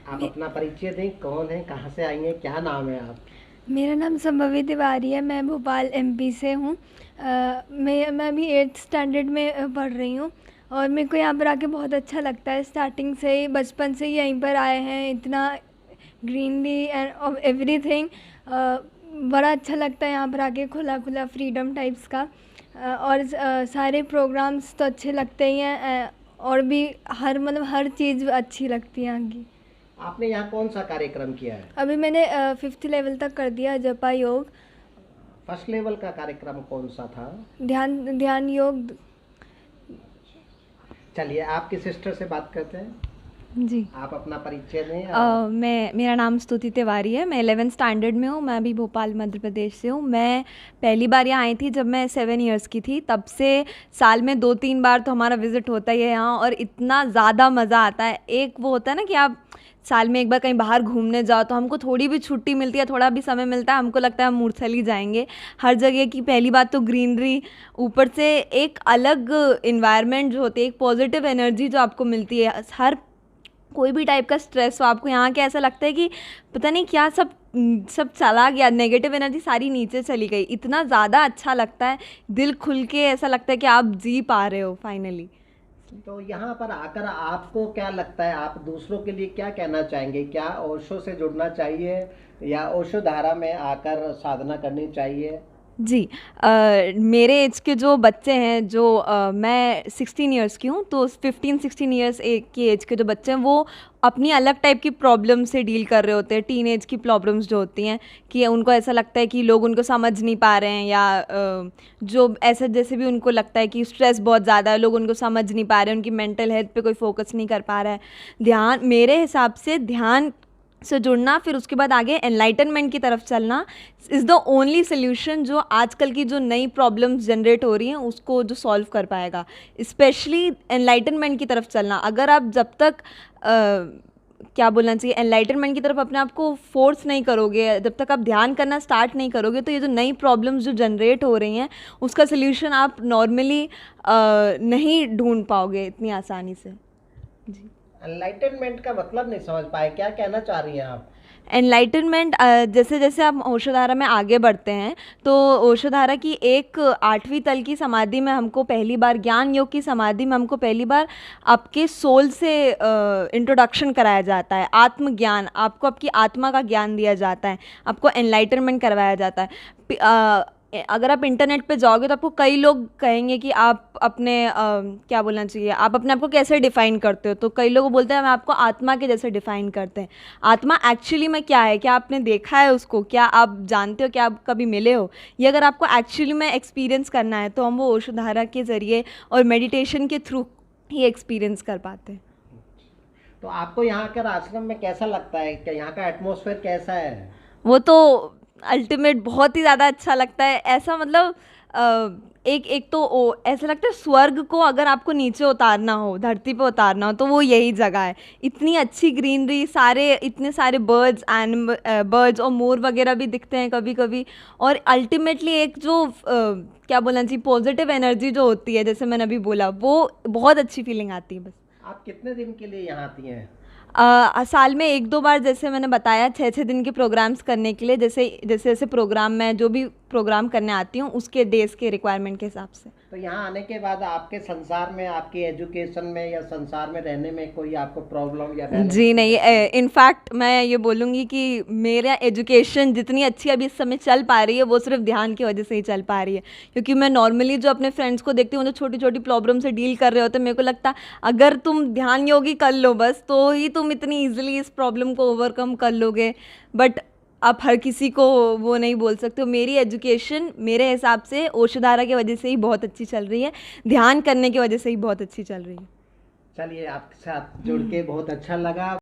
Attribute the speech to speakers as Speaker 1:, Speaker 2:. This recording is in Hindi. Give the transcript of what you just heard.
Speaker 1: आप अपना परिचय दें, कौन है, कहाँ से आई हैं, क्या नाम है आप?
Speaker 2: मेरा नाम संभवी तिवारी है। मैं भोपाल एमपी से हूँ। मैं अभी 8th स्टैंडर्ड में पढ़ रही हूँ और मेरे को यहाँ पर आके बहुत अच्छा लगता है। स्टार्टिंग से ही, बचपन से ही यहीं पर आए हैं। इतना ग्रीनरी एंड एवरीथिंग बड़ा अच्छा लगता है यहाँ पर आके। खुला खुला फ्रीडम टाइप्स का और सारे प्रोग्राम्स तो अच्छे लगते ही हैं। और भी हर चीज़ अच्छी लगती है यहाँ की।
Speaker 1: आपने यहाँ कौन सा कार्यक्रम किया है?
Speaker 2: अभी मैंने 5th लेवल तक कर दिया, जपा योग।
Speaker 1: फर्स्ट लेवल का कार्यक्रम कौन सा था?
Speaker 2: ध्यान ध्यान योग।
Speaker 1: चलिए आपकी सिस्टर से बात करते हैं।
Speaker 3: जी।
Speaker 1: आप अपना परिचय दें।
Speaker 3: मेरा नाम स्तुति तिवारी है। मैं 11th स्टैंडर्ड में हूँ। मैं अभी भोपाल मध्य प्रदेश से हूँ। मैं पहली बार यहाँ आई थी जब मैं 7 इयर्स की थी। तब से साल में 2-3 बार तो हमारा विज़िट होता ही है यहाँ, और इतना ज़्यादा मज़ा आता है। एक वो होता है ना कि आप साल में एक बार कहीं बाहर घूमने जाओ, तो हमको थोड़ी भी छुट्टी मिलती है, थोड़ा भी समय मिलता है, हमको लगता है हम मूर्छल ही जाएंगे। हर जगह की पहली बात तो ग्रीनरी, ऊपर से एक अलग इन्वायरमेंट जो होती है, एक पॉजिटिव एनर्जी जो आपको मिलती है। हर कोई भी टाइप का स्ट्रेस हो आपको यहाँ के, ऐसा लगता है कि पता नहीं क्या सब सब चला गया, नेगेटिव एनर्जी सारी नीचे चली गई। इतना ज़्यादा अच्छा लगता है, दिल खुल के ऐसा लगता है कि आप जी पा रहे हो फाइनली।
Speaker 1: तो यहाँ पर आकर आपको क्या लगता है, आप दूसरों के लिए क्या कहना चाहेंगे? क्या ओशो से जुड़ना चाहिए या ओशो धारा में आकर साधना करनी चाहिए?
Speaker 3: जी। मेरे एज के जो बच्चे हैं, जो मैं 16 इयर्स की हूँ, तो 15-16 इयर्स की एज के जो बच्चे हैं, वो अपनी अलग टाइप की प्रॉब्लम से डील कर रहे होते हैं। टीन एज की प्रॉब्लम्स जो होती हैं कि उनको ऐसा लगता है कि लोग उनको समझ नहीं पा रहे हैं, या जो ऐसा जैसे भी उनको लगता है कि स्ट्रेस बहुत ज़्यादा है, लोग उनको समझ नहीं पा रहे हैं, उनकी मेंटल हेल्थ पे कोई फोकस नहीं कर पा रहा है। ध्यान, मेरे हिसाब से ध्यान से जुड़ना, फिर उसके बाद आगे एनलाइटनमेंट की तरफ चलना इज़ द ओनली सोल्यूशन जो आजकल की जो नई प्रॉब्लम्स जनरेट हो रही हैं उसको जो सॉल्व कर पाएगा। स्पेशली एनलाइटनमेंट की तरफ चलना। अगर आप जब तक क्या बोलना चाहिए, एनलाइटनमेंट की तरफ अपने आप को फोर्स नहीं करोगे, जब तक आप ध्यान करना स्टार्ट नहीं करोगे, तो ये जो नई प्रॉब्लम्स जो जनरेट हो रही हैं उसका सोल्यूशन आप नॉर्मली नहीं ढूंढ पाओगे इतनी आसानी से। जी।
Speaker 1: एनलाइटनमेंट का मतलब नहीं समझ पाए, क्या कहना चाह रही हैं आप?
Speaker 3: एनलाइटनमेंट, जैसे जैसे आप ओशोधारा में आगे बढ़ते हैं, तो ओशोधारा की एक 8वीं तल की समाधि में हमको पहली बार, ज्ञान योग की समाधि में हमको पहली बार आपके सोल से इंट्रोडक्शन कराया जाता है। आत्मज्ञान, आपको आपकी आत्मा का ज्ञान दिया जाता है, आपको एनलाइटनमेंट करवाया जाता है। अगर आप इंटरनेट पे जाओगे तो आपको कई लोग कहेंगे कि आप अपने क्या बोलना चाहिए, आप अपने आप को कैसे डिफ़ाइन करते हो, तो कई लोग बोलते हैं हम आपको आत्मा के जैसे डिफ़ाइन करते हैं। आत्मा एक्चुअली में क्या है, क्या आपने देखा है उसको, क्या आप जानते हो, क्या आप कभी मिले हो? ये अगर आपको एक्चुअली में एक्सपीरियंस करना है तो हम वो ओशोधारा के ज़रिए और मेडिटेशन के थ्रू ही एक्सपीरियंस कर पाते हैं।
Speaker 1: तो आपको यहाँ कर आश्रम में कैसा लगता है, कि यहाँ का एटमॉस्फेयर कैसा है?
Speaker 3: वो तो अल्टीमेट, बहुत ही ज़्यादा अच्छा लगता है। ऐसा मतलब एक तो ऐसा लगता है स्वर्ग को अगर आपको नीचे उतारना हो, धरती पे उतारना हो, तो वो यही जगह है। इतनी अच्छी ग्रीनरी, इतने सारे बर्ड्स और मोर वगैरह भी दिखते हैं कभी कभी। और अल्टीमेटली एक जो क्या बोलना चाहिए, पॉजिटिव एनर्जी जो होती है, जैसे मैंने अभी बोला, वो बहुत अच्छी फीलिंग आती है बस।
Speaker 1: आप कितने दिन के लिए यहाँ आती हैं?
Speaker 3: साल में 1-2 बार, जैसे मैंने बताया, 6-6 दिन के प्रोग्राम्स करने के लिए, जैसे जैसे जैसे प्रोग्राम, मैं जो भी प्रोग्राम करने आती हूँ उसके डेज़ के रिक्वायरमेंट के हिसाब से।
Speaker 1: तो यहाँ आने के बाद आपके संसार में, आपकी एजुकेशन में या संसार में रहने में कोई आपको प्रॉब्लम या बैलेंस?
Speaker 3: जी नहीं, इनफैक्ट मैं ये बोलूँगी कि मेरा एजुकेशन जितनी अच्छी अभी इस समय चल पा रही है, वो सिर्फ ध्यान की वजह से ही चल पा रही है। क्योंकि मैं नॉर्मली जो अपने फ्रेंड्स को देखती हूँ जो छोटी छोटी प्रॉब्लम से डील कर रहे होते हैं, मेरे को लगता अगर तुम ध्यान योगी कर लो बस, तो ही तुम इतनी ईजिली इस प्रॉब्लम को ओवरकम कर लोगे। बट आप हर किसी को वो नहीं बोल सकते हो। मेरी एजुकेशन मेरे हिसाब से ओशोधारा की वजह से ही बहुत अच्छी चल रही है, ध्यान करने की वजह से ही बहुत अच्छी चल रही है।
Speaker 1: चलिए, आपके साथ जुड़ के बहुत अच्छा लगा।